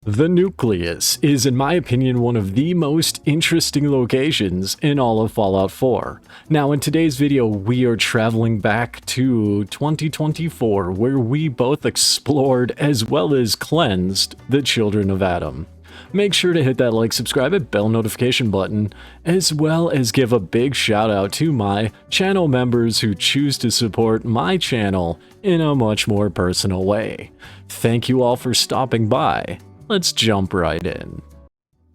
The Nucleus is, in my opinion, one of the most interesting locations in all of Fallout 4. Now, in today's video, we are traveling back to 2024, where we both explored as well as cleansed the Children of Adam. Make sure to hit that like, subscribe, and bell notification button, as well as give a big shout out to my channel members who choose to support my channel in a much more personal way. Thank you all for stopping by. Let's jump right in.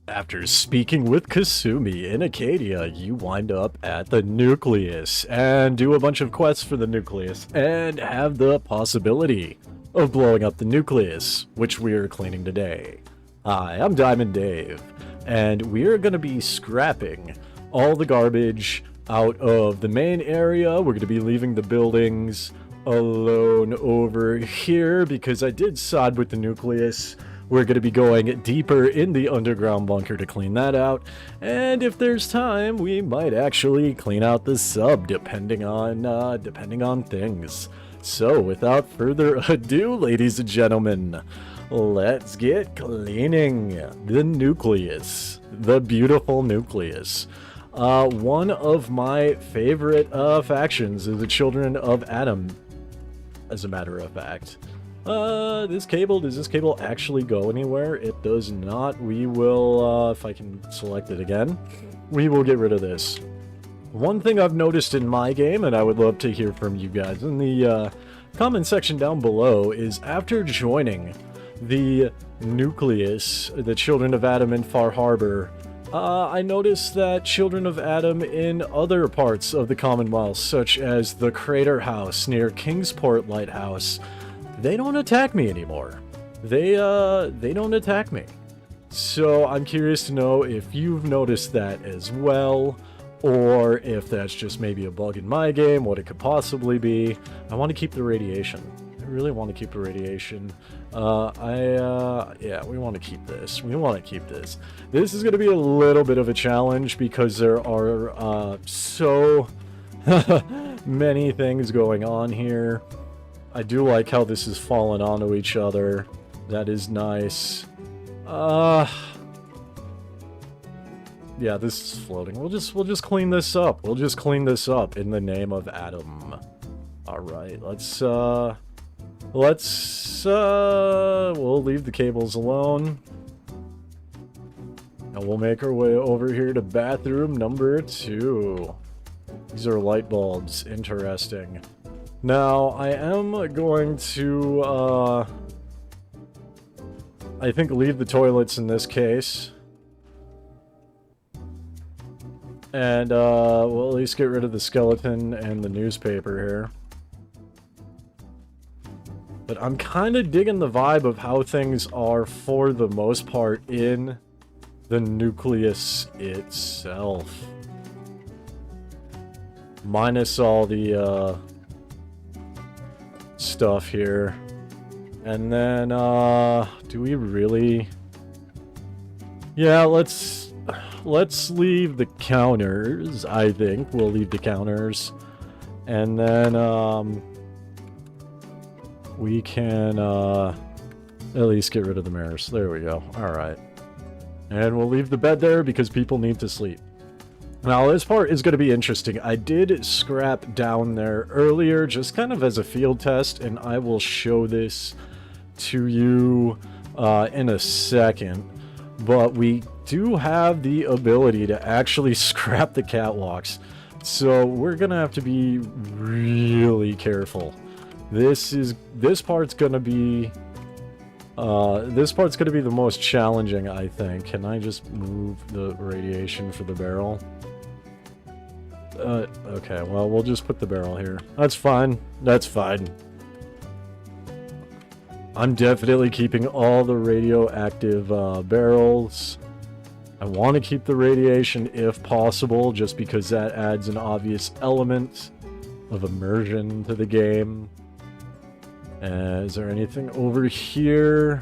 After speaking with Kasumi in Acadia, you wind up at the Nucleus and do a bunch of quests for the Nucleus and have the possibility of blowing up the Nucleus, which we are cleaning today. Hi, I'm Diamond Dave, and we are going to be scrapping all the garbage out of the main area. We're going to be leaving the buildings alone over here because I did side with the Nucleus. We're going to be going deeper in the underground bunker to clean that out, and if there's time, we might actually clean out the sub, depending on things. So, without further ado, ladies and gentlemen, let's get cleaning the Nucleus, the beautiful Nucleus. One of my favorite factions is the Children of Adam, as a matter of fact. Does this cable actually go anywhere? It does not. We will, if I can select it again, we will get rid of this. One thing I've noticed in my game, and I would love to hear from you guys in the comment section down below, is after joining the Nucleus, the Children of Adam in Far Harbor, I noticed that Children of Adam in other parts of the Commonwealth, such as the Crater House near Kingsport Lighthouse, they don't attack me anymore. They don't attack me. So I'm curious to know if you've noticed that as well, or if that's just maybe a bug in my game, what it could possibly be. I want to keep the radiation. I really want to keep the radiation. Yeah, we want to keep this. We want to keep this. This is going to be a little bit of a challenge because there are, so many things going on here. I do like how this is falling onto each other. That is nice. Yeah, this is floating. We'll just clean this up. We'll just clean this up in the name of Adam. All right, we'll leave the cables alone. And we'll make our way over here to bathroom number 2. These are light bulbs. Interesting. Now, I am going to, I think leave the toilets in this case. And, we'll at least get rid of the skeleton and the newspaper here. But I'm kind of digging the vibe of how things are for the most part in the Nucleus itself. Minus all the, stuff here. And then, do we really... Yeah, let's leave the counters, I think. We'll leave the counters. And then, we can, at least get rid of the mirrors. There we go. Alright. And we'll leave the bed there because people need to sleep. Now, this part is going to be interesting. I did scrap down there earlier, just kind of as a field test, and I will show this to you in a second. But we do have the ability to actually scrap the catwalks, so we're going to have to be really careful. This part's going to be the most challenging, I think. Can I just move the radiation for the barrel? Okay, well, we'll just put the barrel here. That's fine. That's fine. I'm definitely keeping all the radioactive barrels. I want to keep the radiation if possible, just because that adds an obvious element of immersion to the game. Is there anything over here?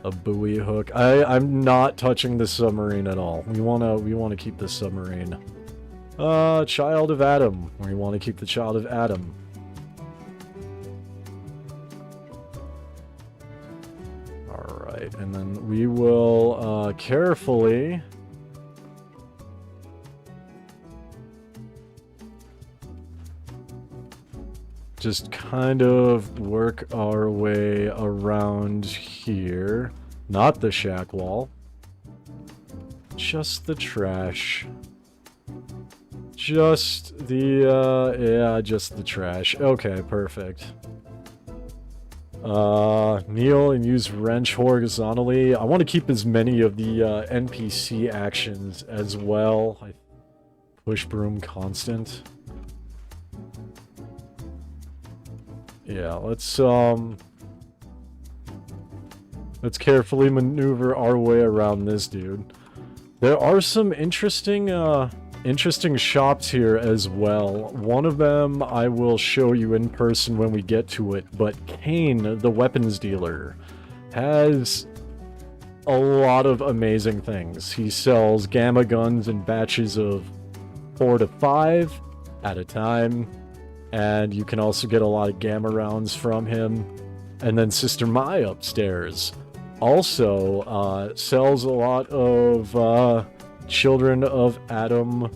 A buoy hook. I'm not touching the submarine at all. We wanna keep the submarine. Child of Adam. We want to keep the Child of Adam. Alright, and then we will carefully... just kind of work our way around here. Not the shack wall. Just the trash. Just the, yeah, just the trash. Okay, perfect. Kneel and use wrench horizontally. I want to keep as many of the NPC actions as well. Push broom constant. Yeah, let's carefully maneuver our way around this dude. There are some interesting shops here as well. One of them I will show you in person when we get to it, but Kane, the weapons dealer, has a lot of amazing things. He sells gamma guns in batches of 4 to 5 at a time, and you can also get a lot of gamma rounds from him. And then Sister Mai upstairs also sells a lot of Children of Adam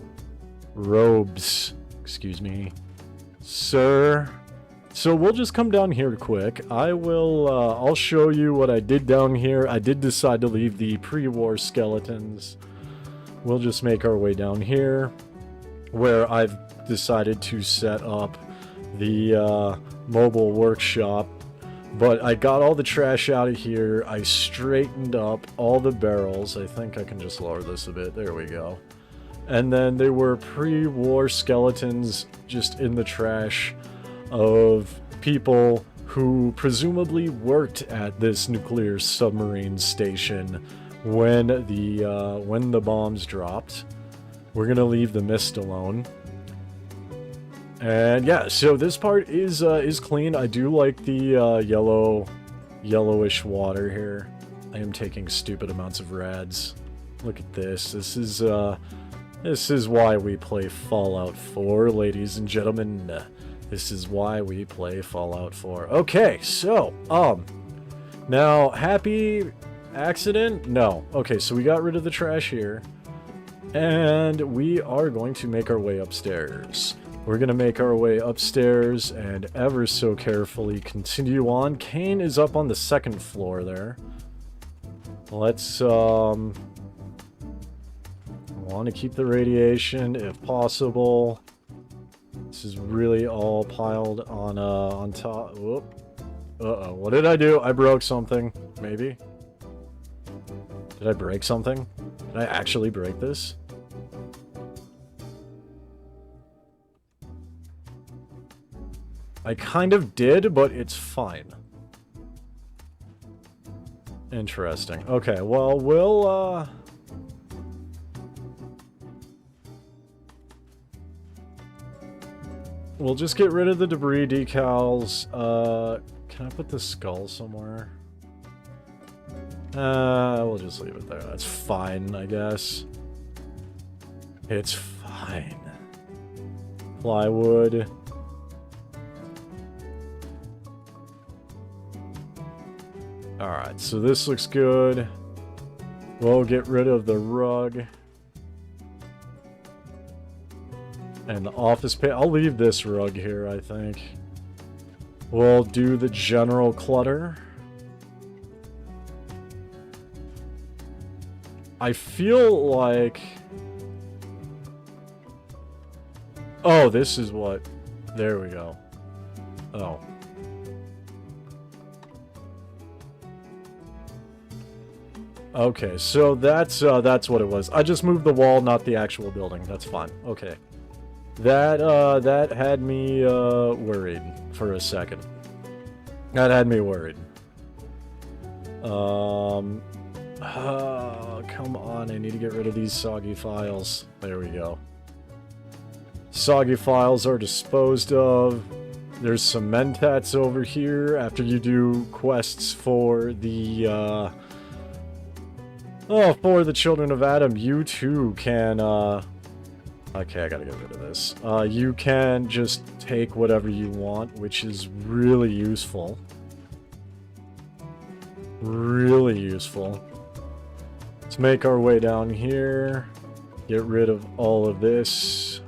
robes. Excuse me, sir. So we'll just come down here quick. I'll show you what I did down here. I did decide to leave the pre-war skeletons. We'll just make our way down here, where I've decided to set up the mobile workshop. But I got all the trash out of here. I straightened up all the barrels. I think I can just lower this a bit. There we go. And then there were pre-war skeletons just in the trash of people who presumably worked at this nuclear submarine station when the bombs dropped. We're gonna leave the mist alone. And yeah, so this part is clean. I do like the yellowish water here. I am taking stupid amounts of rads. Look at this. This is why we play Fallout 4, ladies and gentlemen. This is why we play Fallout 4. Okay, so now happy accident? No. Okay, so we got rid of the trash here, and we are going to make our way upstairs. We're going to make our way upstairs and ever so carefully continue on. Kane is up on the second floor there. Let's, want to keep the radiation if possible. This is really all piled on top. Whoop. Uh-oh, what did I do? I broke something. Maybe? Did I break something? Did I actually break this? I kind of did, but it's fine. Interesting. Okay, well, we'll just get rid of the debris decals. Can I put the skull somewhere? We'll just leave it there. That's fine, I guess. It's fine. Plywood. Alright, so this looks good. We'll get rid of the rug. And the office pay. I'll leave this rug here, I think. We'll do the general clutter. I feel like... Oh, this is what... There we go. Oh. Okay, so that's what it was. I just moved the wall, not the actual building. That's fine. Okay. That had me worried for a second. That had me worried. Oh, come on, I need to get rid of these soggy files. There we go. Soggy files are disposed of. There's some mentats over here after you do quests for the for the Children of Adam. You too can okay, I gotta get rid of this. You can just take whatever you want, which is really useful. Really useful. Let's make our way down here. Get rid of all of this.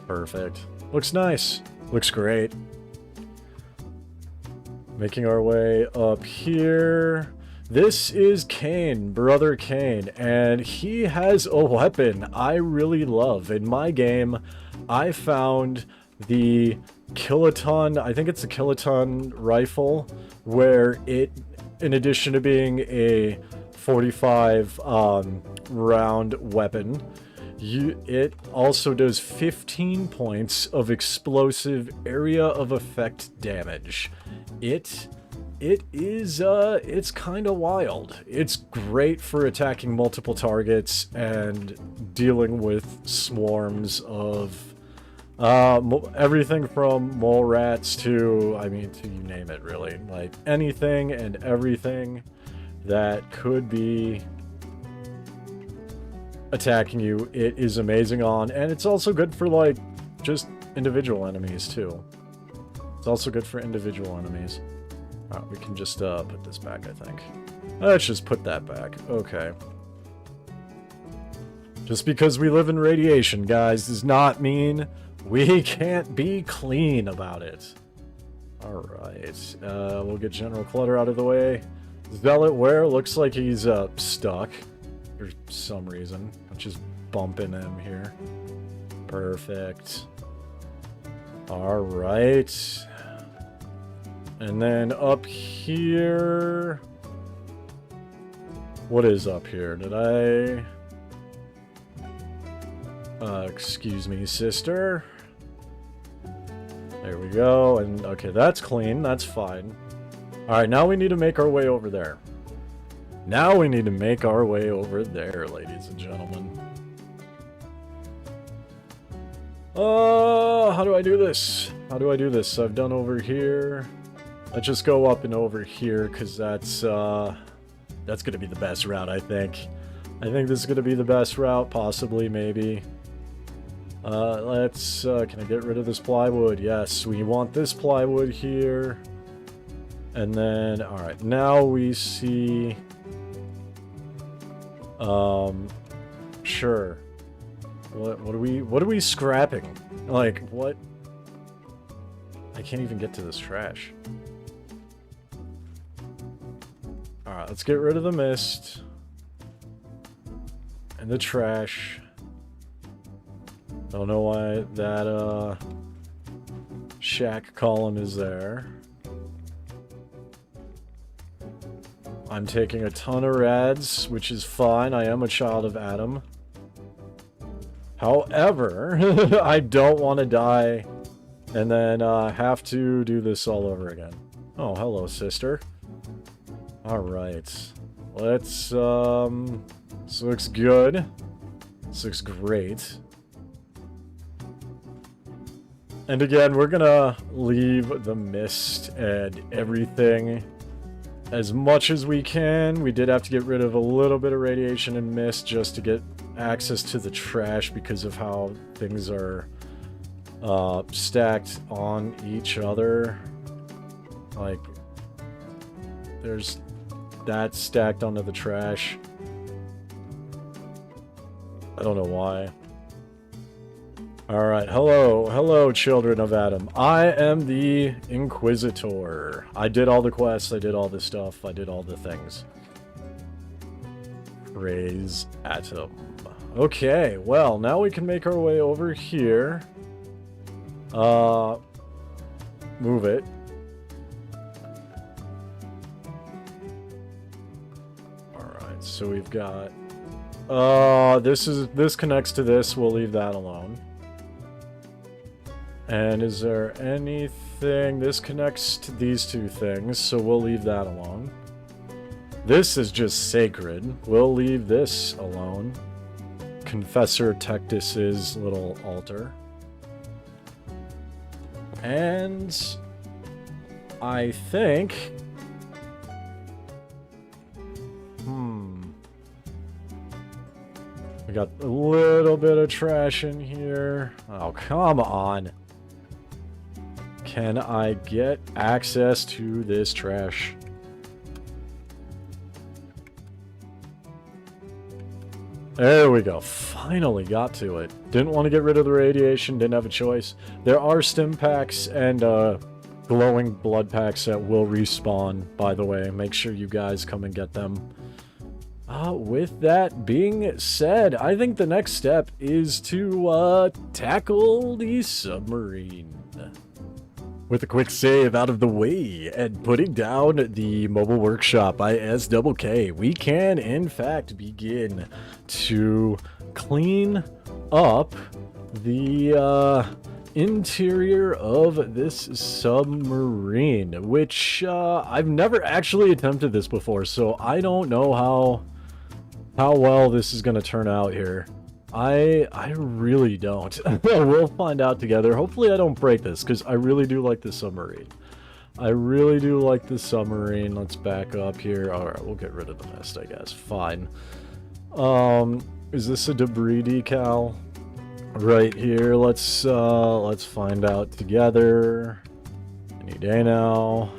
Perfect. Looks nice. Looks great. Making our way up here. This is Kane, Brother Kane, and he has a weapon I really love. In my game, I found the kiloton, I think it's a kiloton rifle, where it, in addition to being a 45 round weapon, it also does 15 points of explosive area of effect damage. It's kind of wild. It's great for attacking multiple targets and dealing with swarms of everything from mole rats to, I mean, to you name it, really. Like, anything and everything that could be attacking you, it is amazing on. And it's also good for, like, just individual enemies, too. It's also good for individual enemies. We can just put this back, I think. Let's just put that back. Okay. Just because we live in radiation, guys, does not mean we can't be clean about it. Alright. We'll get General Clutter out of the way. Zealot Ware looks like he's stuck for some reason. I'm just bumping him here. Perfect. Alright. And then up here... What is up here? Did I... excuse me, sister. There we go. And, okay, that's clean. That's fine. Alright, now we need to make our way over there. Now we need to make our way over there, ladies and gentlemen. How do I do this? How do I do this? I've done over here. Let's just go up and over here, because that's going to be the best route, I think. I think this is going to be the best route, possibly, maybe. Let's, can I get rid of this plywood? Yes, we want this plywood here. And then, alright, now we see... Sure. What are we scrapping? Like, what? I can't even get to this trash. Alright, let's get rid of the mist. And the trash. Don't know why that, shack column is there. I'm taking a ton of rads, which is fine. I am a child of Adam. However, I don't want to die and then have to do this all over again. Oh, hello, sister. Alright. Let's, this looks good. This looks great. And again, we're gonna leave the mist and everything as much as we can. We did have to get rid of a little bit of radiation and mist just to get access to the trash because of how things are stacked on each other. Like, there's that stacked onto the trash. I don't know why. Alright, hello, children of Adam. I am the Inquisitor. I did all the quests, I did all the stuff, I did all the things. Praise Atom. Okay, well, now we can make our way over here. Move it. Alright, so we've got... this connects to this, we'll leave that alone. And is there anything... This connects to these two things, so we'll leave that alone. This is just sacred. We'll leave this alone. Confessor Tectus's little altar. And... I think... We got a little bit of trash in here. Oh, come on. Can I get access to this trash? There we go. Finally got to it. Didn't want to get rid of the radiation, didn't have a choice. There are stim packs and glowing blood packs that will respawn, by the way. Make sure you guys come and get them. With that being said, I think the next step is to tackle the submarine. With a quick save out of the way and putting down the mobile workshop by SKK, we can in fact begin to clean up the interior of this submarine, which I've never actually attempted this before, so I don't know how well this is going to turn out here. I really don't. We'll find out together. Hopefully I don't break this, because I really do like the submarine. I really do like the submarine. Let's back up here. Alright, we'll get rid of the mist, I guess. Fine. Is this a debris decal? Right here. Let's find out together. Any day now.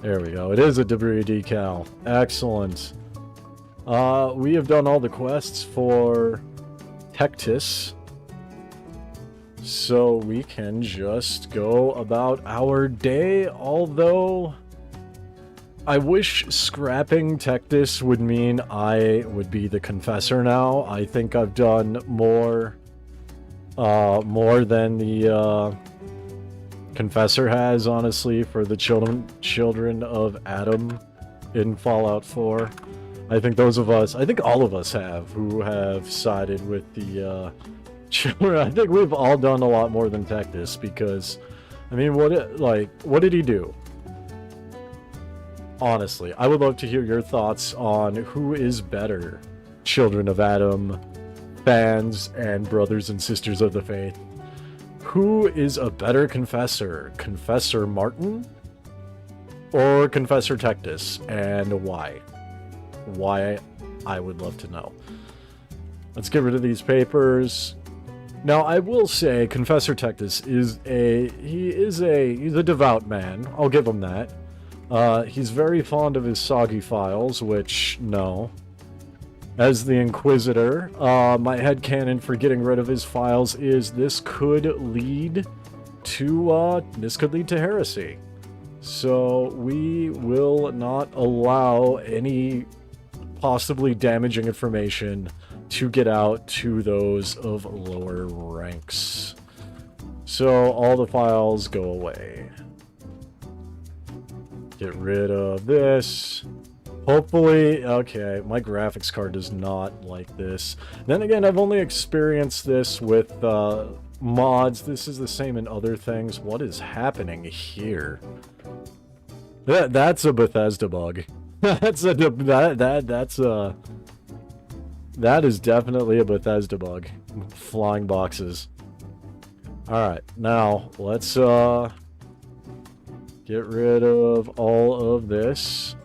There we go. It is a debris decal. Excellent. We have done all the quests for Tectis, so we can just go about our day, although I wish scrapping Tectis would mean I would be the Confessor now. I think I've done more than the Confessor has, honestly, for the children of Adam in Fallout 4. I think all of us have, who have sided with the children. I think we've all done a lot more than Tectis, because, I mean, what did he do? Honestly, I would love to hear your thoughts on who is better, Children of Adam fans and brothers and sisters of the faith. Who is a better Confessor? Confessor Martin or Confessor Tectis, and why? Why? I would love to know. Let's get rid of these papers. Now, I will say Confessor Tectis is he's a devout man. I'll give him that. He's very fond of his soggy files, which, no. As the Inquisitor, my headcanon for getting rid of his files is this could lead to heresy. So we will not allow any possibly damaging information to get out to those of lower ranks. So all the files go away. Get rid of this. Hopefully, okay, my graphics card does not like this. Then again, I've only experienced this with mods. This is the same in other things. What is happening here? That's a Bethesda bug. That is definitely a Bethesda bug. Flying boxes. Alright, now let's get rid of all of this.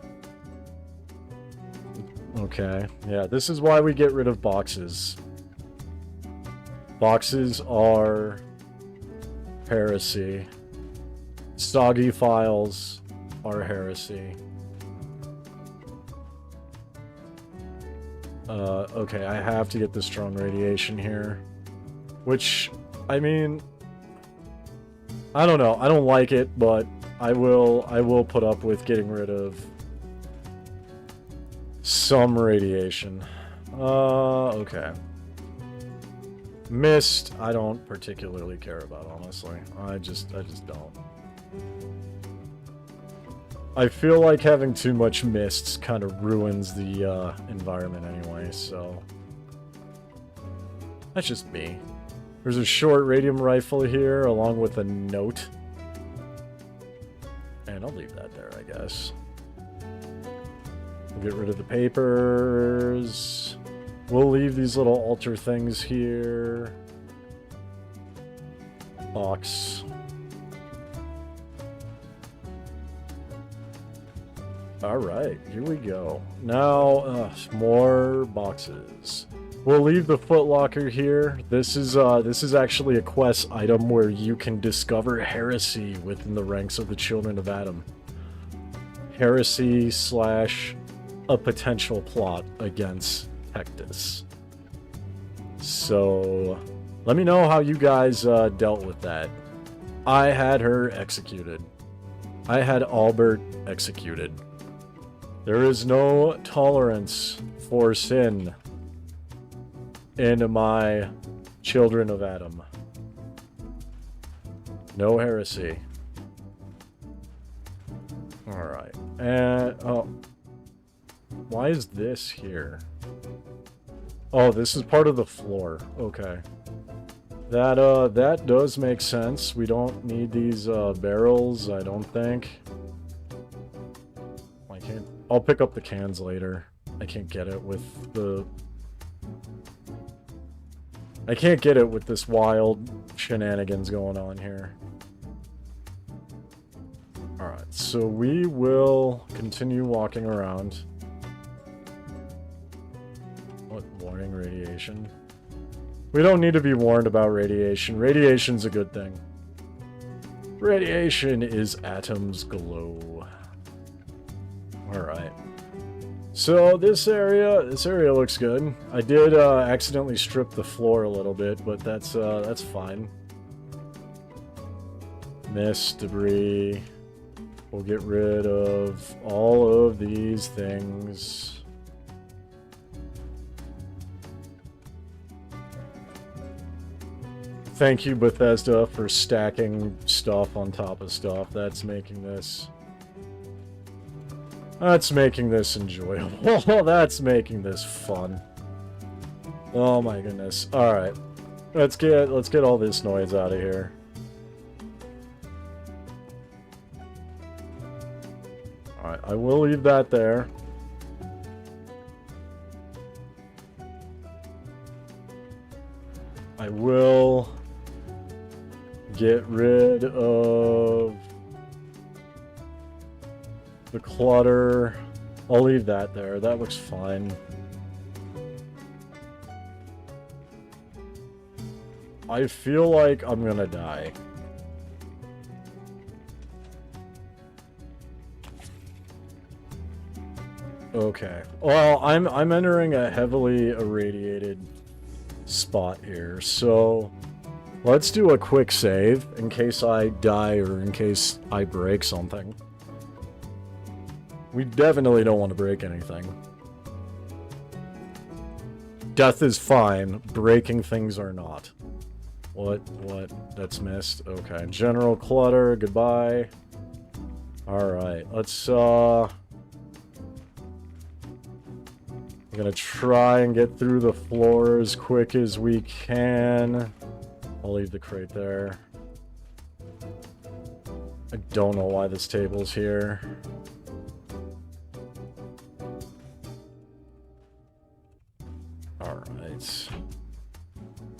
Okay, yeah, this is why we get rid of boxes. Boxes are heresy. Soggy files are heresy. Okay, I have to get the strong radiation here. Which, I mean, I don't know. I don't like it, but I will put up with getting rid of some radiation. Okay. Mist, I don't particularly care about, honestly. I just don't. I feel like having too much mists kind of ruins the environment anyway, so that's just me. There's a short radium rifle here along with a note. And I'll leave that there, I guess. We'll get rid of the papers. We'll leave these little altar things here. Box. Alright, here we go. Now, more boxes. We'll leave the footlocker here. This is actually a quest item where you can discover heresy within the ranks of the Children of Adam. Heresy / a potential plot against protectus. So, let me know how you guys dealt with that. I had her executed. I had Albert executed. There is no tolerance for sin in my children of Adam. No heresy. Alright. And, oh. Why is this here? Oh, this is part of the floor. Okay. That does make sense. We don't need these, barrels, I don't think. I can't... I'll pick up the cans later. I can't get it with the... I can't get it with this wild shenanigans going on here. Alright, so we will continue walking around. What? Warning radiation? We don't need to be warned about radiation. Radiation's a good thing. Radiation is atoms glow. Alright. So this area looks good. I did accidentally strip the floor a little bit, but that's fine. Mist, debris. We'll get rid of all of these things. Thank you, Bethesda, for stacking stuff on top of stuff. That's making this enjoyable. That's making this fun. Oh my goodness. Alright. Let's get all this noise out of here. Alright, I will leave that there. I will get rid of the clutter. I'll leave that there. That looks fine. I feel like I'm gonna die. Okay. Well, I'm entering a heavily irradiated spot here, so let's do a quick save in case I die or in case I break something. We definitely don't want to break anything. Death is fine. Breaking things are not. What? That's missed. Okay. General clutter. Goodbye. Alright. Let's, I'm gonna try and get through the floor as quick as we can. I'll leave the crate there. I don't know why this table's here. Alright.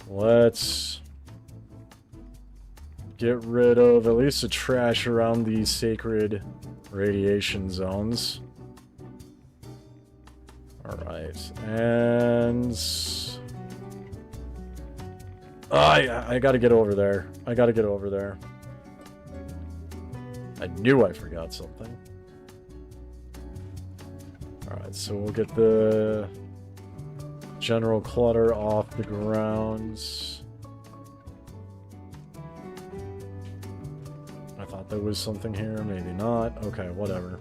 Let's get rid of at least the trash around these sacred radiation zones. Alright, and... I gotta get over there. I gotta get over there. I knew I forgot something. Alright, so we'll get the general clutter off the grounds. I thought there was something here, maybe not. Okay, whatever.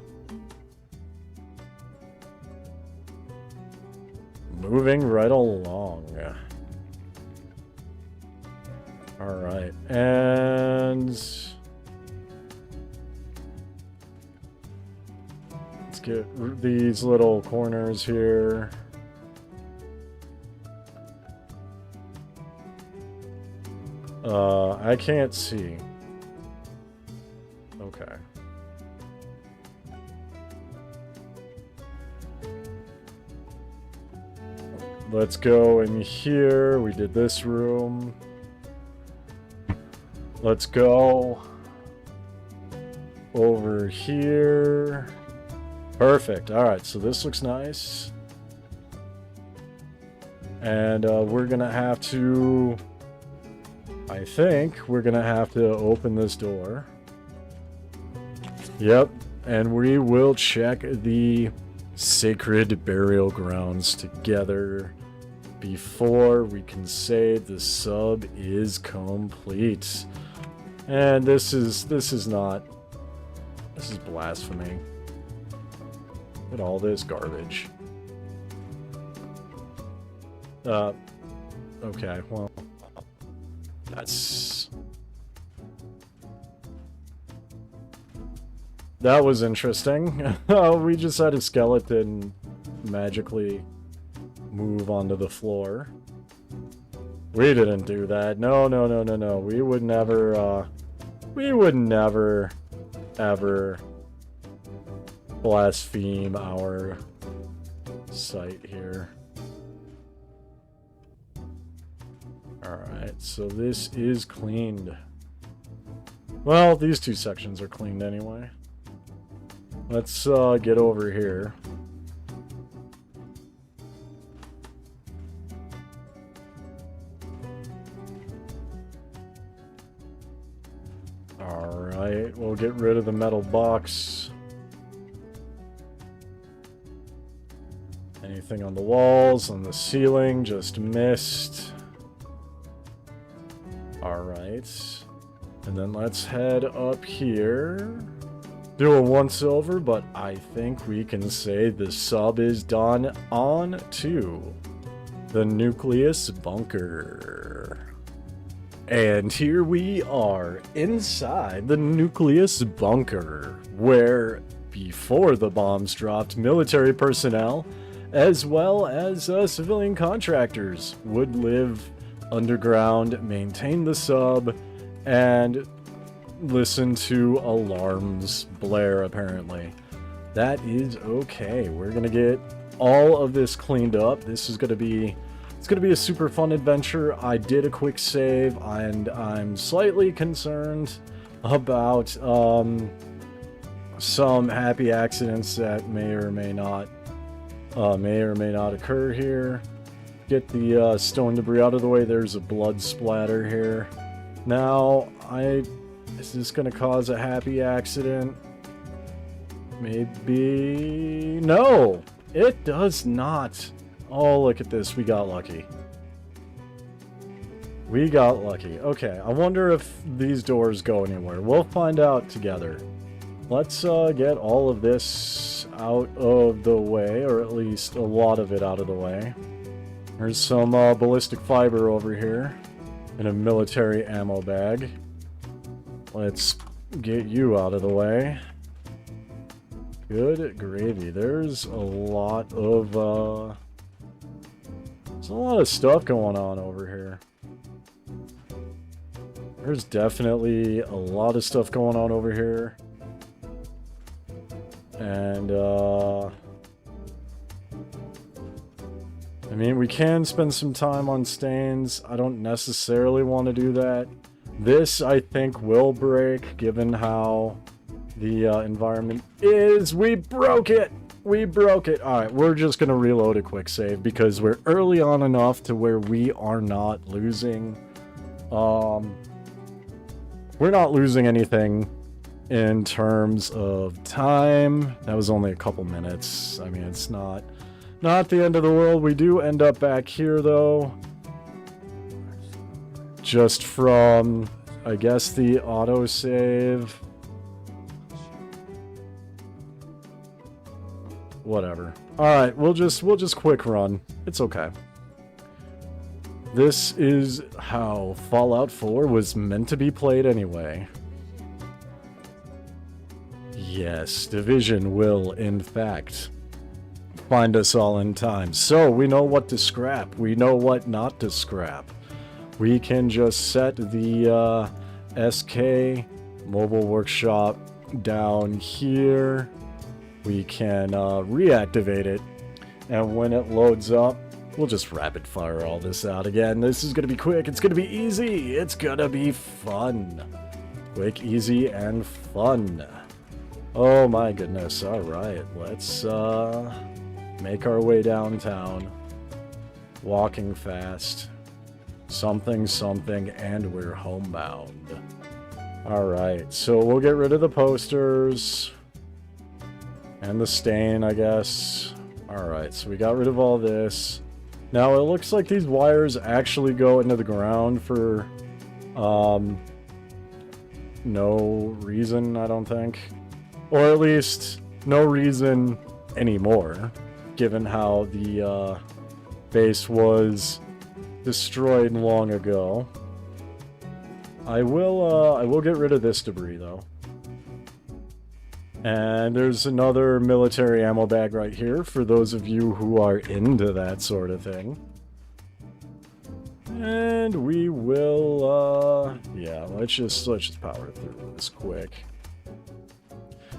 Moving right along. Alright, and... let's get these little corners here. I can't see. Okay. Let's go in here. We did this room. Let's go over here. Perfect. Alright, so this looks nice. And we're gonna have to... I think we're gonna have to open this door. Yep, and we will check the sacred burial grounds together before we can say the sub is complete. And this is blasphemy. Look at all this garbage. Okay, well, that was interesting. We just had a skeleton magically move onto the floor. We didn't do that. No. We would never, ever blaspheme our site here. Alright, so this is cleaned. Well, these two sections are cleaned anyway. Let's get over here. Alright, we'll get rid of the metal box. Anything on the walls, on the ceiling, just missed. Alright. And then let's head up here. Do a once over, but I think we can say the sub is done on to the Nucleus bunker. And here we are inside the Nucleus bunker, where before the bombs dropped, military personnel as well as civilian contractors would live underground, maintain the sub, and listen to alarms blare, apparently. That is okay. We're gonna get all of this cleaned up. This is gonna be... It's gonna be a super fun adventure. I did a quick save, and I'm slightly concerned about some happy accidents that may or may not occur here. Get the stone debris out of the way. There's a blood splatter here. Now, is this gonna cause a happy accident? Maybe... No! It does not. Oh, look at this. We got lucky. We got lucky. Okay, I wonder if these doors go anywhere. We'll find out together. Let's get all of this out of the way, or at least a lot of it out of the way. There's some ballistic fiber over here in a military ammo bag. Let's get you out of the way. Good gravy. There's a lot of stuff going on over here. There's definitely a lot of stuff going on over here. And, I mean, we can spend some time on stains. I don't necessarily want to do that. This, I think, will break, given how the environment is. We broke it! We broke it! Alright, we're just gonna reload a quick save, because we're early on enough to where we are not losing. We're not losing anything in terms of time. That was only a couple minutes. I mean, it's not the end of the world. We do end up back here, though. Just from, I guess, the autosave. Whatever. Alright, we'll just quick run. It's okay. This is how Fallout 4 was meant to be played anyway. Yes, Division will, in fact, find us all in time. So, we know what to scrap. We know what not to scrap. We can just set the SK Mobile Workshop down here. We can reactivate it. And when it loads up, we'll just rapid fire all this out again. This is going to be quick. It's going to be easy. It's going to be fun. Quick, easy, and fun. Oh my goodness. Alright, let's make our way downtown. Walking fast. Something, and we're homebound. Alright, so we'll get rid of the posters. And the stain, I guess. Alright, so we got rid of all this. Now, it looks like these wires actually go into the ground for, no reason, I don't think. Or at least, no reason anymore, given how the, base was destroyed long ago. I will get rid of this debris, though. And there's another military ammo bag right here for those of you who are into that sort of thing. And we will, yeah, let's just power through this quick.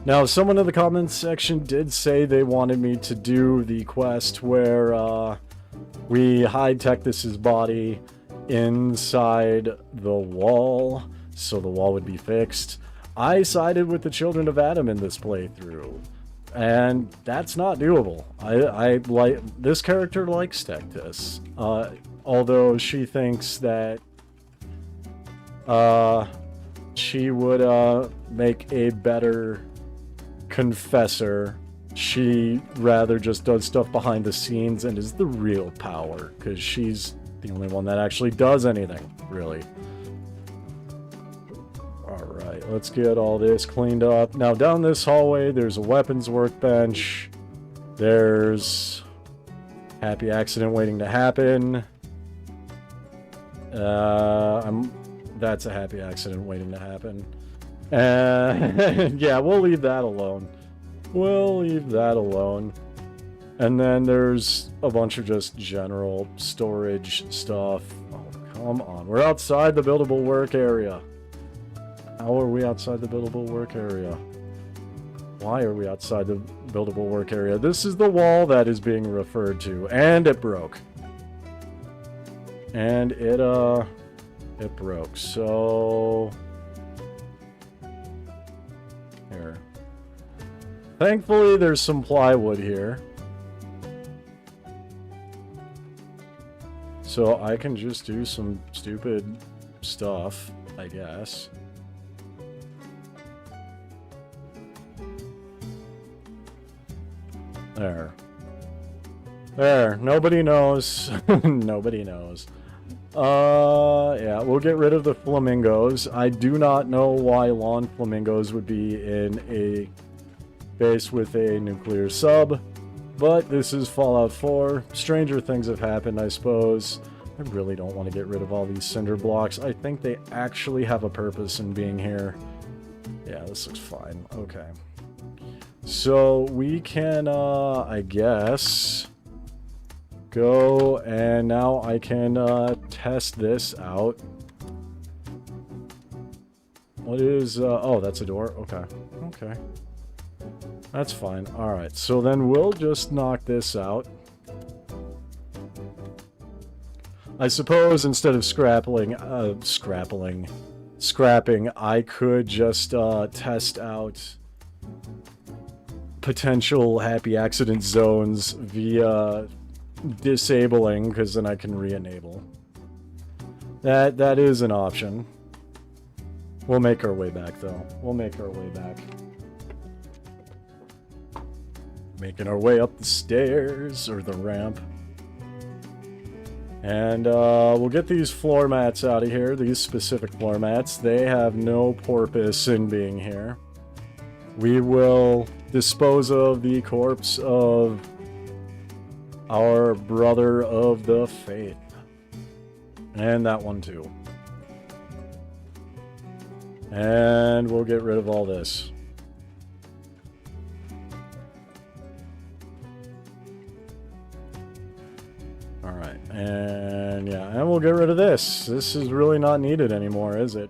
Now, someone in the comments section did say they wanted me to do the quest where, we hide Tectus's body inside the wall, so the wall would be fixed. I sided with the Children of Adam in this playthrough, and that's not doable. I like this character likes Tectus, although she thinks that she would make a better confessor. She rather just does stuff behind the scenes and is the real power, because she's the only one that actually does anything, really. Alright, let's get all this cleaned up. Now, down this hallway, there's a weapons workbench. There's happy accident waiting to happen. That's a happy accident waiting to happen. Yeah, we'll leave that alone. We'll leave that alone. And then there's a bunch of just general storage stuff. Oh, come on. We're outside the buildable work area. How are we outside the buildable work area? Why are we outside the buildable work area? This is the wall that is being referred to. And it broke. And it broke. So... here. Thankfully, there's some plywood here. So I can just do some stupid stuff, I guess. There. There. Nobody knows. Nobody knows. Yeah, we'll get rid of the flamingos. I do not know why lawn flamingos would be in a base with a nuclear sub, but this is Fallout 4. Stranger things have happened, I suppose. I really don't want to get rid of all these cinder blocks. I think they actually have a purpose in being here. Yeah, this looks fine. Okay. So we can, I guess, go, and now I can test this out. What is, oh, that's a door. Okay. Okay. That's fine. Alright, so then we'll just knock this out. I suppose instead of scrapping, I could just test out potential happy accident zones via disabling, because then I can re-enable. That is an option. We'll make our way back, though. We'll make our way back. Making our way up the stairs, or the ramp. And we'll get these floor mats out of here, these specific floor mats. They have no purpose in being here. We will dispose of the corpse of our brother of the faith. And that one too. And we'll get rid of all this. Alright, and yeah, and we'll get rid of this. This is really not needed anymore, is it?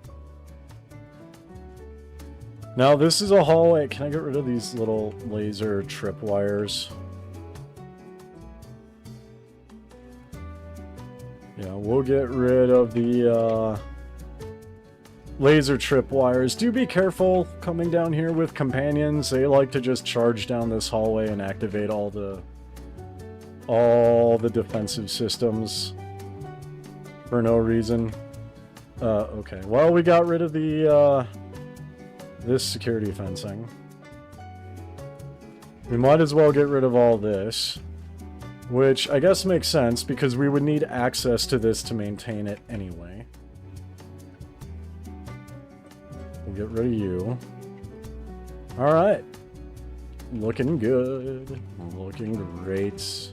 Now, this is a hallway. Can I get rid of these little laser tripwires? Yeah, we'll get rid of the laser tripwires. Do be careful coming down here with companions. They like to just charge down this hallway and activate all the defensive systems for no reason. Okay, well, we got rid of the this security fencing. We might as well get rid of all this. Which I guess makes sense because we would need access to this to maintain it anyway. We'll get rid of you. Alright. Looking good. Looking great.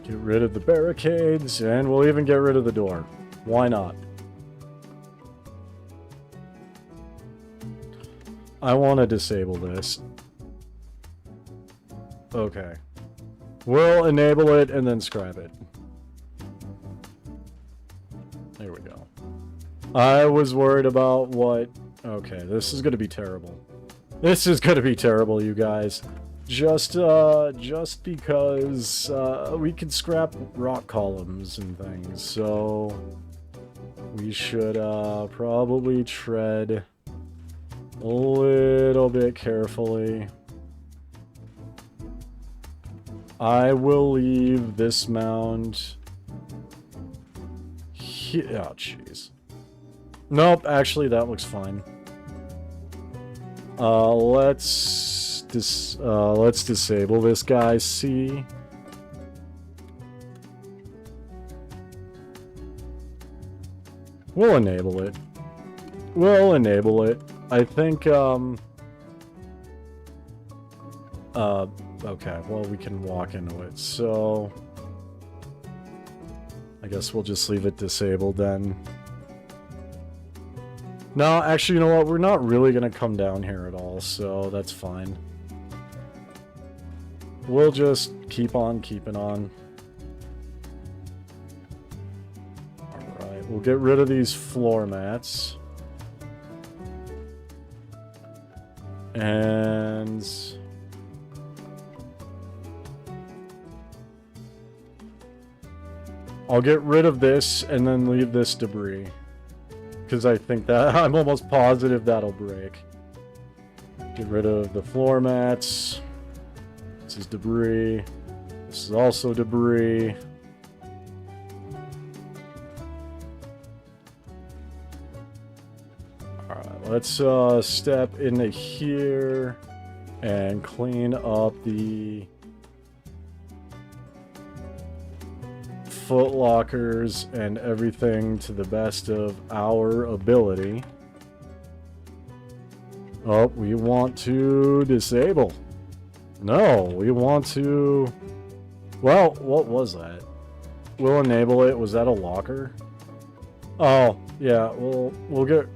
Get rid of the barricades, and we'll even get rid of the door. Why not? I want to disable this. Okay. We'll enable it and then scrap it. There we go. I was worried about what... Okay, this is going to be terrible. This is going to be terrible, you guys. Just because we can scrap rock columns and things, so we should probably tread a little bit carefully. I will leave this mound here. Oh, jeez. Nope, actually, that looks fine. Let's disable this guy, C. We'll enable it. We'll enable it. I think, okay, well, we can walk into it, so... I guess we'll just leave it disabled then. No, actually, you know what? We're not really going to come down here at all, so that's fine. We'll just keep on keeping on. Alright, we'll get rid of these floor mats. And... I'll get rid of this and then leave this debris. Because I think that... I'm almost positive that'll break. Get rid of the floor mats. This is debris. This is also debris. Alright, let's step into here and clean up the foot lockers and everything to the best of our ability. Oh, we want to disable. No, we want to... Well, what was that? We'll enable it. Was that a locker? Oh, yeah, we'll get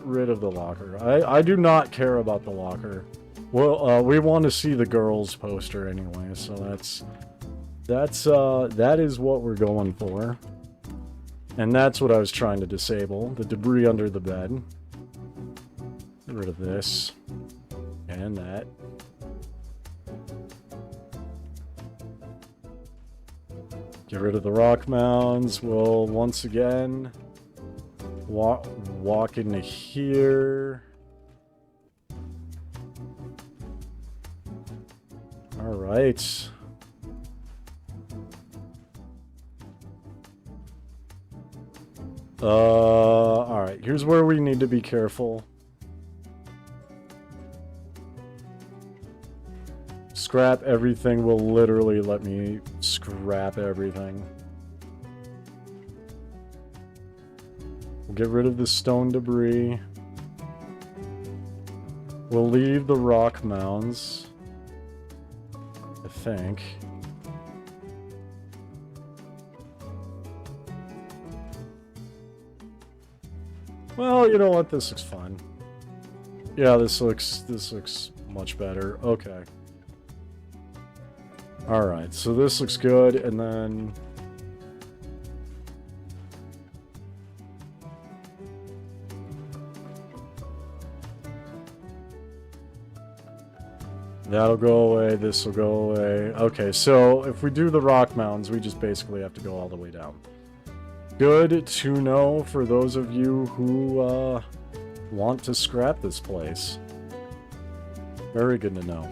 rid of the locker. I do not care about the locker. Well, we want to see the girls poster anyway, so that is what we're going for. And that's what I was trying to disable. The debris under the bed. Get rid of this. And that. Get rid of the rock mounds. We'll once again walk into here. Alright. Alright, here's where we need to be careful. Scrap everything will literally let me scrap everything. We'll get rid of the stone debris. We'll leave the rock mounds, I think. Well, you know what? This looks fine. Yeah, this looks much better. Okay. Alright, so this looks good, and then... That'll go away, this will go away. Okay, so if we do the rock mounds, we just basically have to go all the way down. Good to know for those of you who want to scrap this place. Very good to know.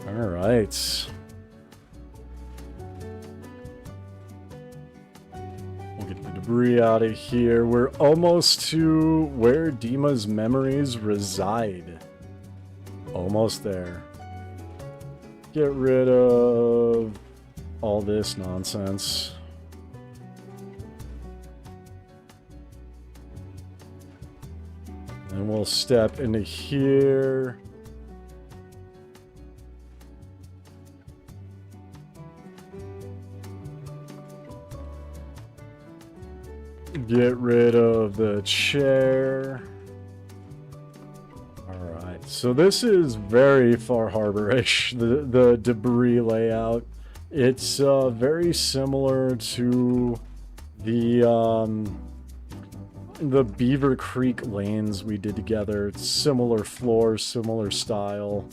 Alright. We'll get the debris out of here. We're almost to where Dima's memories reside. Almost there. Get rid of all this nonsense. And we'll step into here. Get rid of the chair. Alright, so this is very Far Harbor-ish, the debris layout. It's very similar to the Beaver Creek lanes we did together. It's similar floor, similar style.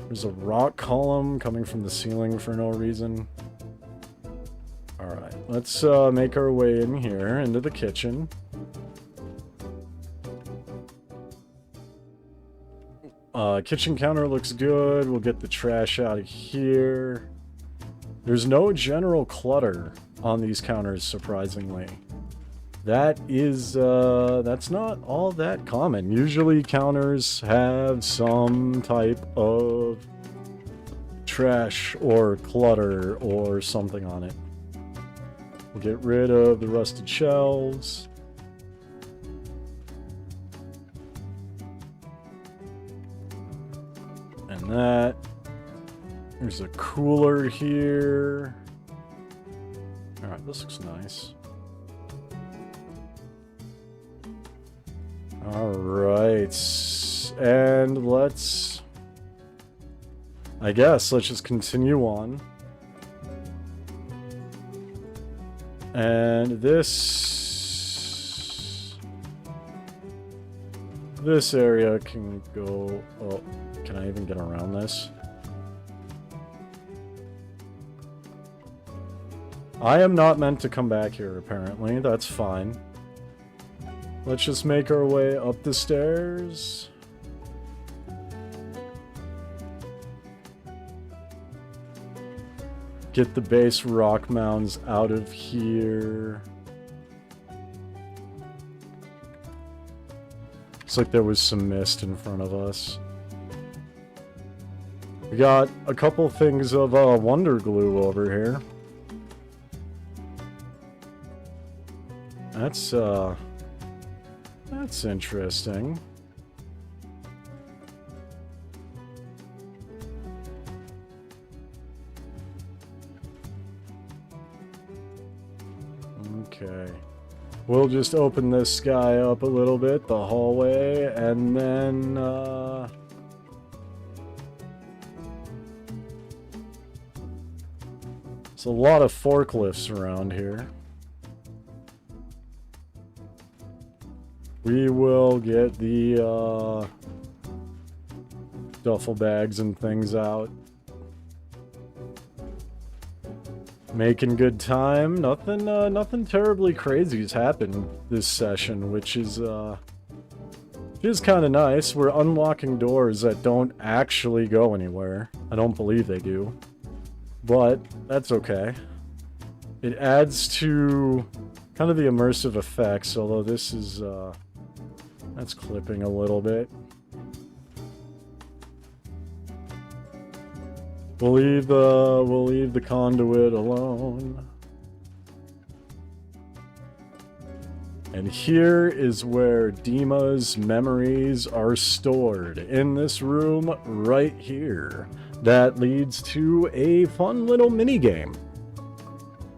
There's a rock column coming from the ceiling for no reason. Alright, let's make our way in here into the kitchen. Kitchen counter looks good. We'll get the trash out of here. There's no general clutter on these counters, surprisingly. That is, that's not all that common. Usually counters have some type of trash or clutter or something on it. We'll get rid of the rusted shelves. And that. There's a cooler here. Alright, this looks nice. Alright. And let's just continue on. And this area can go... Oh, can I even get around this? I am not meant to come back here, apparently. That's fine. Let's just make our way up the stairs. Get the base rock mounds out of here. Looks like there was some mist in front of us. We got a couple things of wonder glue over here. That's interesting. Okay. We'll just open this guy up a little bit, the hallway, and then, there's a lot of forklifts around here. We will get the, duffel bags and things out. Making good time. Nothing terribly crazy has happened this session, which is kind of nice. We're unlocking doors that don't actually go anywhere. I don't believe they do, but that's okay. It adds to kind of the immersive effects, although this is that's clipping a little bit. We'll leave the conduit alone. And here is where Dima's memories are stored, in this room right here. That leads to a fun little minigame.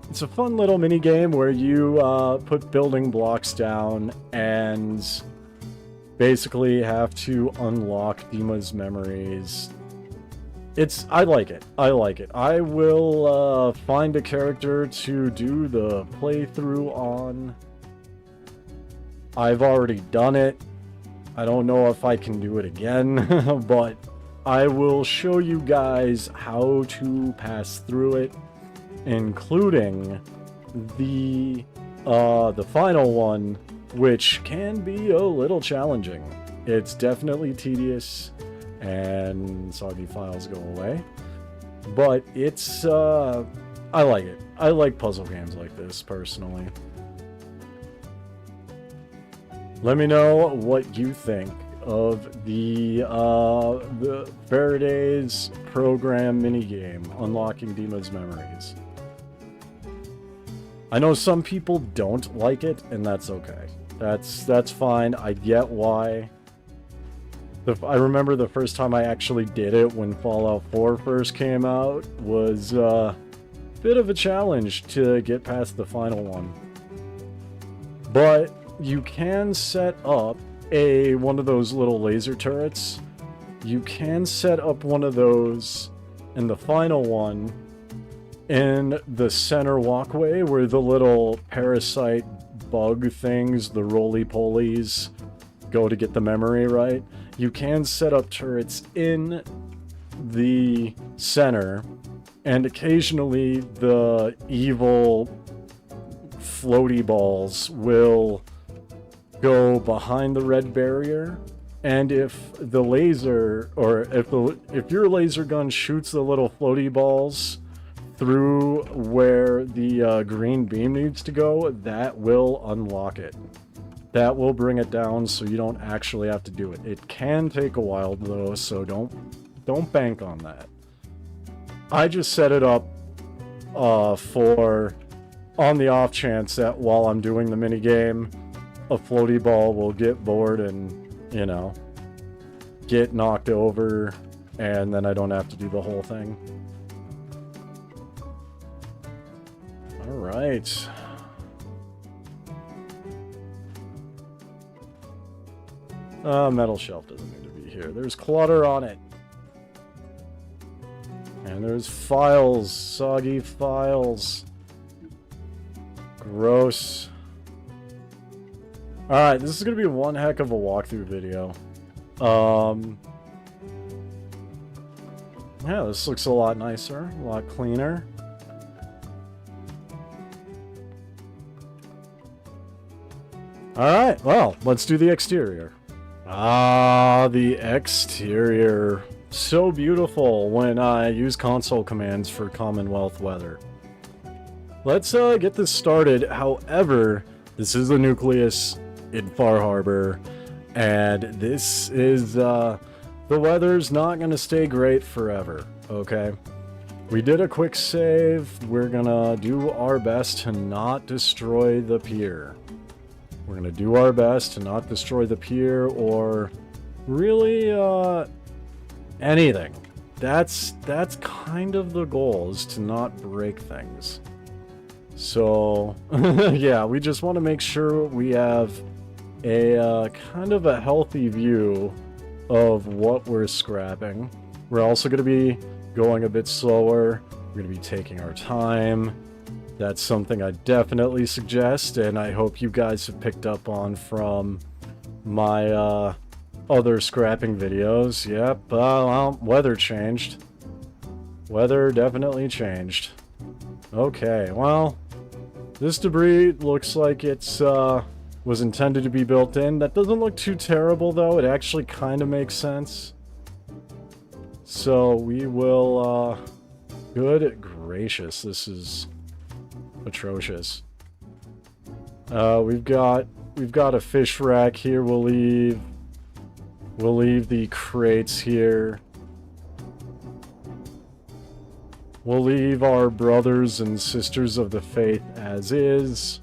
It's a fun little minigame where you put building blocks down and basically have to unlock Dima's memories. I like it. I like it. I will find a character to do the playthrough on. I've already done it. I don't know if I can do it again, but I will show you guys how to pass through it, including the final one, which can be a little challenging. It's definitely tedious, and soggy files go away. But it's, I like it. I like puzzle games like this, personally. Let me know what you think of the Faraday's program minigame, Unlocking Dima's Memories. I know some people don't like it, and that's okay. That's fine. I get why. I remember the first time I actually did it when Fallout 4 first came out was a bit of a challenge to get past the final one. But you can set up one of those little laser turrets. You can set up one of those in the final one in the center walkway where the little parasite bug things, the roly-polies, go to get the memory right. You can set up turrets in the center, and occasionally the evil floaty balls will go behind the red barrier, and if the laser, or if your laser gun shoots the little floaty balls through where the green beam needs to go, that will unlock it. That will bring it down so you don't actually have to do it. It can take a while though, so don't bank on that. I just set it up on the off chance that while I'm doing the minigame, a floaty ball will get bored and, you know, get knocked over, and then I don't have to do the whole thing. Alright. Metal shelf doesn't need to be here. There's clutter on it. And there's files. Soggy files. Gross. Alright, this is going to be one heck of a walkthrough video. Yeah, this looks a lot nicer. A lot cleaner. Alright, well, let's do the exterior. Ah, the exterior. So beautiful when I use console commands for Commonwealth weather. Let's get this started. However, this is the Nucleus in Far Harbor, and this is, the weather's not going to stay great forever, okay? We did a quick save. We're going to do our best to not destroy the pier. We're going to do our best to not destroy the pier or really, anything. That's kind of the goal, is to not break things. So, yeah, we just want to make sure we have a kind of a healthy view of what we're scrapping. We're also going to be going a bit slower. We're going to be taking our time. That's something I definitely suggest, and I hope you guys have picked up on from my other scrapping videos. Yep, well, weather changed. Weather definitely changed. Okay, well, this debris looks like it's was intended to be built in. That doesn't look too terrible, though. It actually kind of makes sense. So we will, good gracious, this is atrocious. We've got a fish rack here. We'll leave the crates here. We'll leave our brothers and sisters of the faith as is.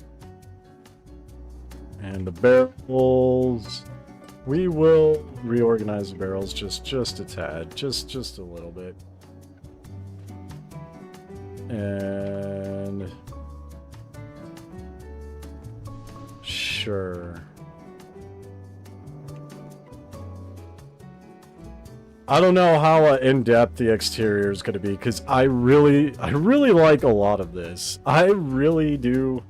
And the barrels, we will reorganize the barrels just a tad, just a little bit. And sure. I don't know how in-depth the exterior is going to be, because I really like a lot of this. I really do.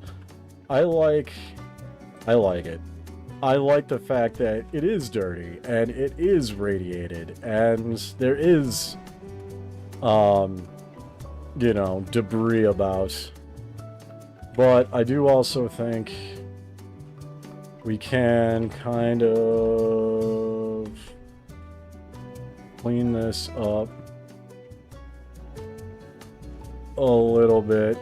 I like it. I like the fact that it is dirty and it is radiated and there is, you know, debris about. But I do also think we can kind of clean this up a little bit.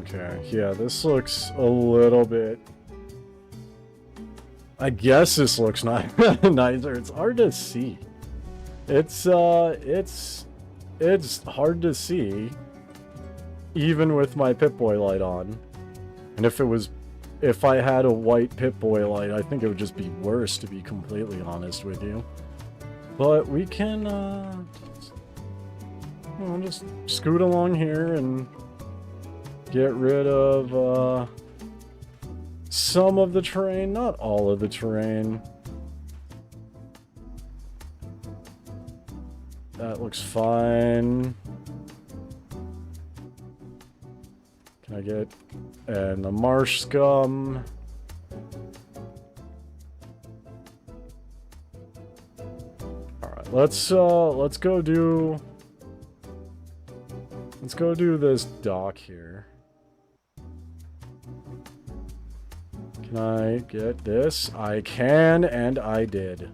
Okay, yeah, this looks a little bit... I guess this looks nicer. It's hard to see. It's hard to see, even with my Pip-Boy light on. And if I had a white Pip-Boy light, I think it would just be worse, to be completely honest with you. But we can, we'll just scoot along here and get rid of, some of the terrain, not all of the terrain. That looks fine. Can I get... and the marsh scum. Alright, let's go do... let's go do this dock here. Can I get this? I can, and I did.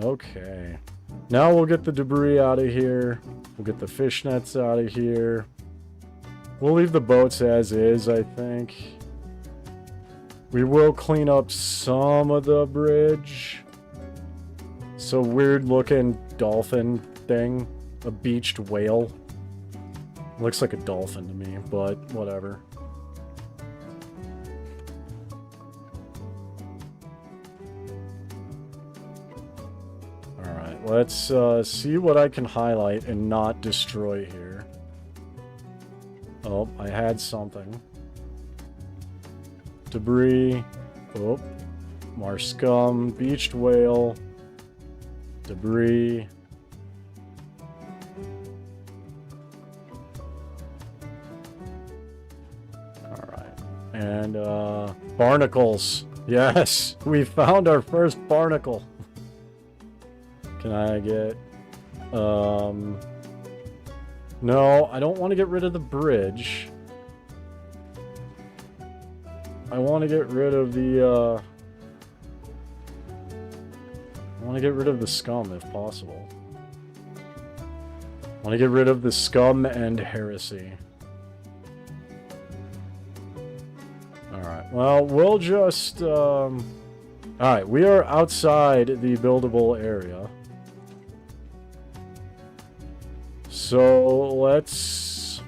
Okay. Now we'll get the debris out of here. We'll get the fishnets out of here. We'll leave the boats as is, I think. We will clean up some of the bridge. So weird looking dolphin thing. A beached whale. Looks like a dolphin to me, but whatever. Alright, let's see what I can highlight and not destroy here. Oh, I had something. Debris. Oh. Marsh scum. Beached whale. Debris. Alright. And, barnacles. Yes! We found our first barnacle. Can I get... no, I don't want to get rid of the bridge. I want to get rid of the, I want to get rid of the scum, if possible. I want to get rid of the scum and heresy. Alright, well, we'll just, alright, we are outside the buildable area. So, let's...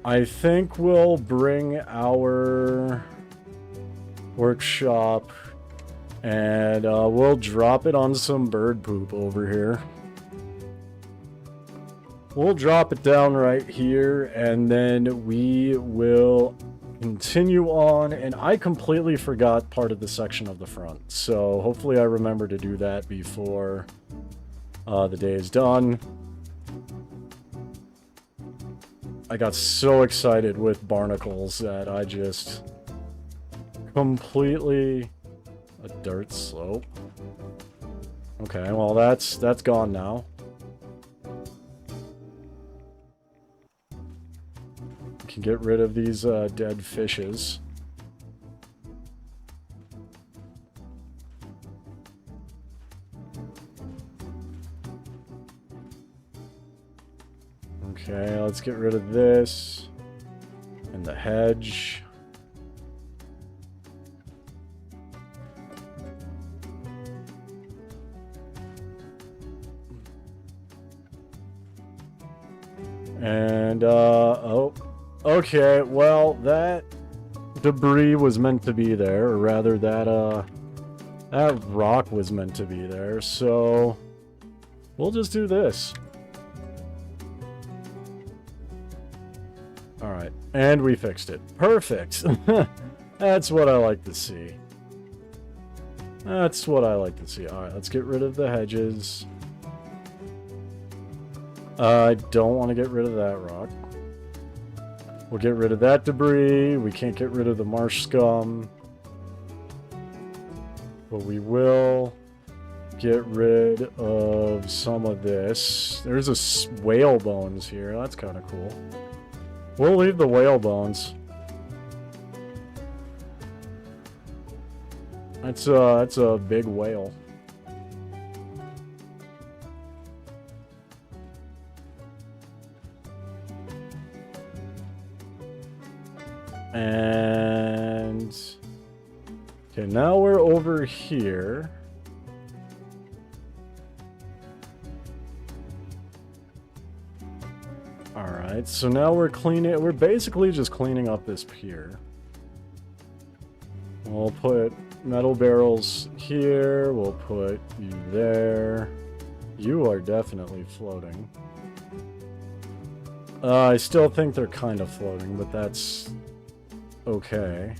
I think we'll bring our workshop and we'll drop it on some bird poop over here. We'll drop it down right here and then we will continue on. And I completely forgot part of the section of the front. So hopefully I remember to do that before the day is done. I got so excited with barnacles that I just completely... a dirt slope. Okay, well that's gone now. We can get rid of these dead fishes. Okay, let's get rid of this. And the hedge. And, oh. Okay, well, that debris was meant to be there. Or rather, that rock was meant to be there. So, we'll just do this. Alright, and we fixed it. Perfect! That's what I like to see. That's what I like to see. Alright, let's get rid of the hedges. I don't want to get rid of that rock. We'll get rid of that debris. We can't get rid of the marsh scum. But we will get rid of some of this. There's a whale bones here. That's kind of cool. We'll leave the whale bones. That's a big whale. And okay, now we're over here. Alright, so now we're basically just cleaning up this pier. We'll put metal barrels here, we'll put you there. You are definitely floating. I still think they're kind of floating, but that's okay.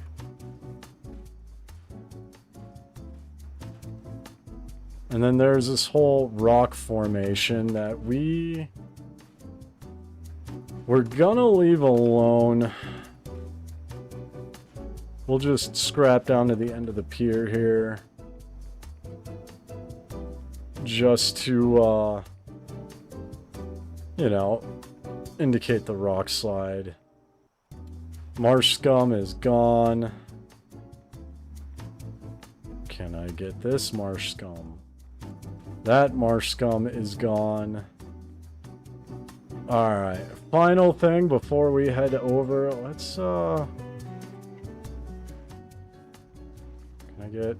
And then there's this whole rock formation that we're gonna leave alone. We'll just scrap down to the end of the pier here. Just to, you know, indicate the rock slide. Marsh scum is gone. Can I get this marsh scum? That marsh scum is gone. Alright, final thing before we head over. Let's, can I get...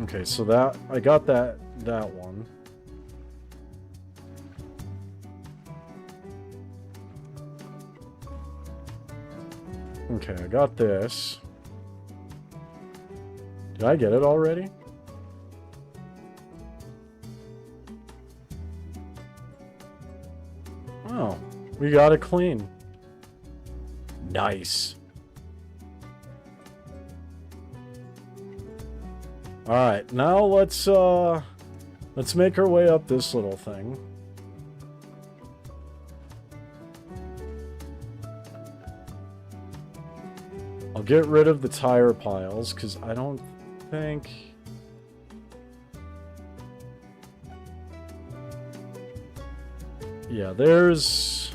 Okay, so that... I got that one. Okay, I got this. Did I get it already? Oh, we got it clean. Nice. Alright, now let's make our way up this little thing. I'll get rid of the tire piles, because I don't think... Yeah, there's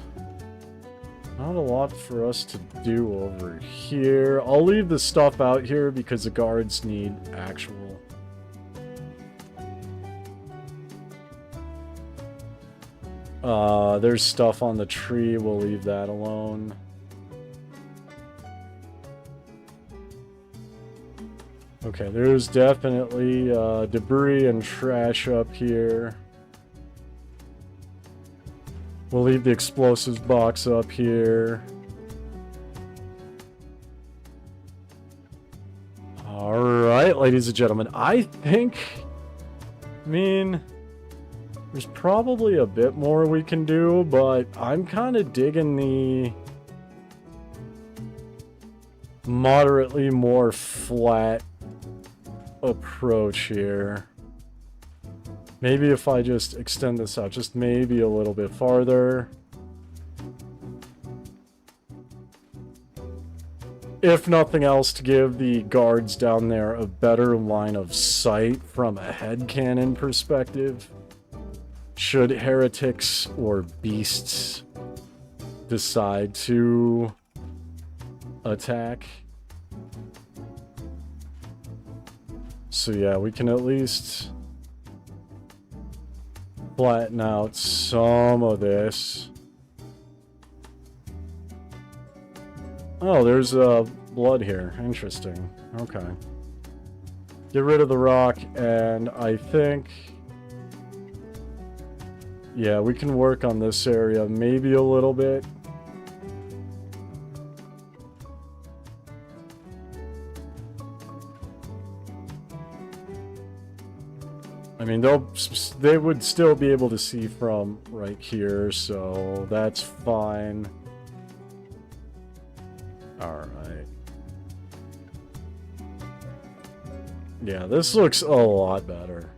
not a lot for us to do over here. I'll leave the stuff out here because the guards need actual... there's stuff on the tree. We'll leave that alone. Okay, there's definitely debris and trash up here. We'll leave the explosives box up here. Alright, ladies and gentlemen, I mean, there's probably a bit more we can do, but I'm kind of digging the moderately more flat approach here. Maybe if I just extend this out just maybe a little bit farther. If nothing else, to give the guards down there a better line of sight from a headcanon perspective. Should heretics or beasts decide to attack. So yeah, we can at least flatten out some of this. Oh, there's blood here. Interesting. Okay. Get rid of the rock, and I think... Yeah, we can work on this area maybe a little bit. I mean, they would still be able to see from right here, so that's fine. Alright. Yeah, this looks a lot better.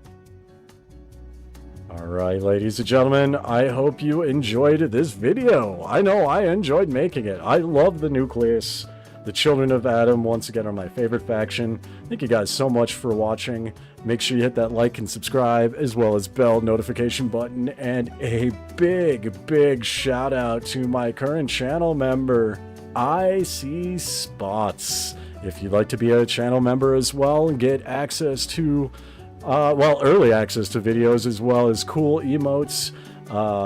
Alright, ladies and gentlemen, I hope you enjoyed this video. I know I enjoyed making it. I love the Nucleus. The Children of Adam, once again, are my favorite faction. Thank you guys so much for watching. Make sure you hit that like and subscribe, as well as bell notification button. And a big shout out to my current channel member, I See Spots. If you'd like to be a channel member as well and get access to, well, early access to videos, as well as cool emotes,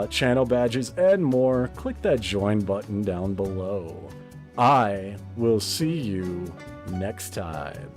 channel badges, and more, click that join button down below. I will see you next time.